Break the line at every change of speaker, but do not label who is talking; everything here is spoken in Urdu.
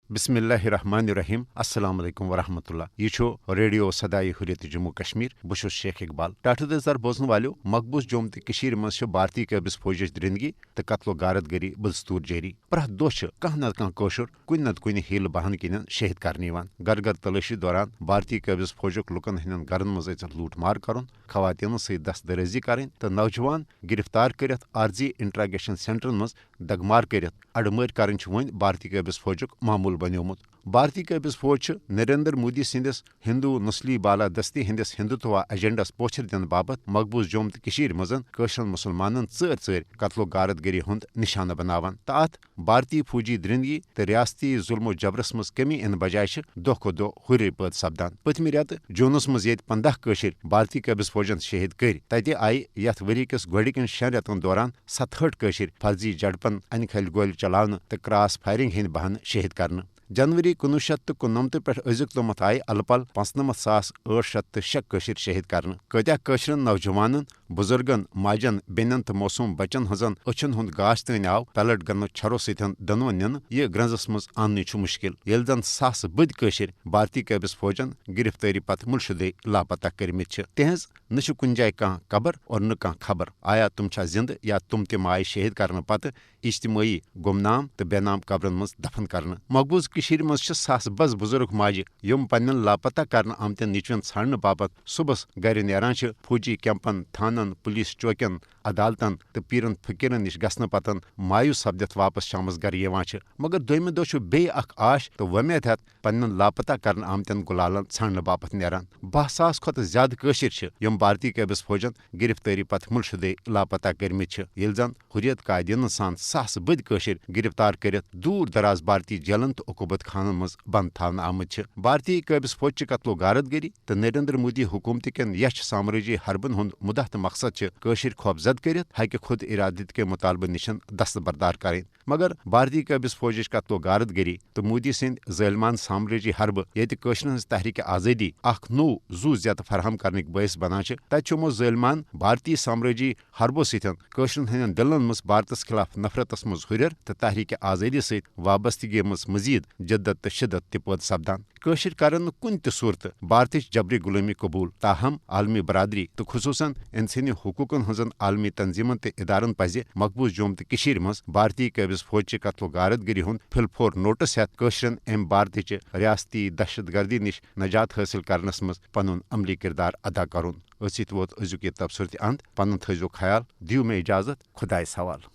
بسم اللہ الرحمن الرحیم السلام علیکم ورحمۃ اللہ یہ ریڈیو صدائے حریت جموں کشمیر بہت شیخ اقبال ٹاٹھ دزدار بوزن والو مقبوض جوم تو مز بھارتی قابض فوجچ درندگی تو قتل و غارت گری بدستور جاری پرت دہ کھانا نتہ کھانا کوشر کن نتہ کن ہیل بہان کن شہید کرنے گر گر تلاشی دوران بھارتی قابض فوجک لکن ہند گرن مز لوٹ مار کرن خواتین ست دست درازی کریں تو نوجوان گرفتار کرت عارضی انٹراگیشن سینٹرن مز دگمار کرت اڑمر کریں ون بھارتی قابض فوجک معمول بنیومت بھارتی قابض فوج نریندر مودی سندس ہندو نسلی بالادستی ہندس ہندوتوا ایجنڈس پوچھر دن بابت مقبوض جوم تو مزن مسلمانن ژر قتل و غارت گری ہند نشانہ بناوان تو ات بھارتی فوجی درندگی تو ریاستی ظلم و جبرس مز کمی ان بجائے دہ کھت دہ ہر پید سپدان پتم ریت جونس مز یت 15 بھارتی قابض فوجن شہید کر تتہ آئی یت وری کس گوڑکن 6 رتن دوران 67 فرضی جھڑپن ان کھل گول چلاون تو کراس فائرنگ ہند بہان شہید کرنے جنوری 1999 پہ ازیک تامت آئی الپل 95,806 شہید کرنے کتیا نوجوانن بزرگن ماجن بینن تو موسوم بچن ہزن اچھن ہند گاش تین آو پیلٹ گن چھرو ستن دنو نن یہ گرنزس مز آننے مشکل یل زن ساس بد بھارتی قابض فوجن گرفتاری پتہ ملشدے لاپتہ کرمت تہذ نہ کن جائے کھانا قبر اور نہ کھانا خبر آیا تم چھا زند یا تم تم آئی شہید کرنے پتہ اجتماعی گمنام تو بے نام قبرن مز دفن کرنے مقبوض مز ساس بز بزرگ ماجہ یم پنن لاپتہ کرنے آمتن نیچوین ژھانڈنے باپت صبح گر نیران فوجی کیمپن تھانن پولیس چوکین عدالتن تو پیرن فقیرن نش گھنہ پتن مایوس سپدت واپس شامس گر مگر دویمہ دہ بی اخ آش تو ومید ہتھ پنن لاپتہ کرنے آمتن گلالن ژھانڈنے باپت نیران 10,000 کھت زیادہ یم بھارتی قابض فوجن گرفتاری پتہ ملشدے لاپتہ کرمت یل زن حریت قائدین سان ساس بد گرفتار کرت دور دراز بھارتی جیلن تو عقوبت خانن مز بند تھاونہ آمت بھارتی قابض فوج قتل و غارت گری تو نریندر مودی حکومت کن یش سامرٲجی حربن ہند مدہ تو مقصد خوفزد کرت ہکہ خود ارادت کے مطالبہ نشن دستبردار کریں مگر بھارتی قابض فوجچ قتل و غارت گری تو مودی سند ظالمان سامرٲجی حربہ یت ہز تحریک آزادی اخ نو زو زیادہ فراہم کرنے باعث بنان تمو ظالمان بھارتی سامرٲجی حربو ستن ہند دلن مز بھارتس خلاف نفرتس مز ہرر تو تحریک آزادی ست وابستگی مز مزید جدت تو شدت تہ سپدان کرن کن تہ صورت بھارتچ جبری غلامی قبول تاہم عالمی برادری تو خصوصاً انسانی حقوقن ہزن عالمی تنظیمن تو ادارن پزِ مقبوض جوم تو مز بھارتی قابض فوج قتل و غارت گری ہند پھل نوٹس ہتھ ام بھارتچ ریاستی دہشت گردی نش نجات حاصل کرنس مز پنن عملی کردار ادا کرن ووت ازیک یہ تبصرہ اند پن تھو خیال دیو میں اجازت خدائے سوال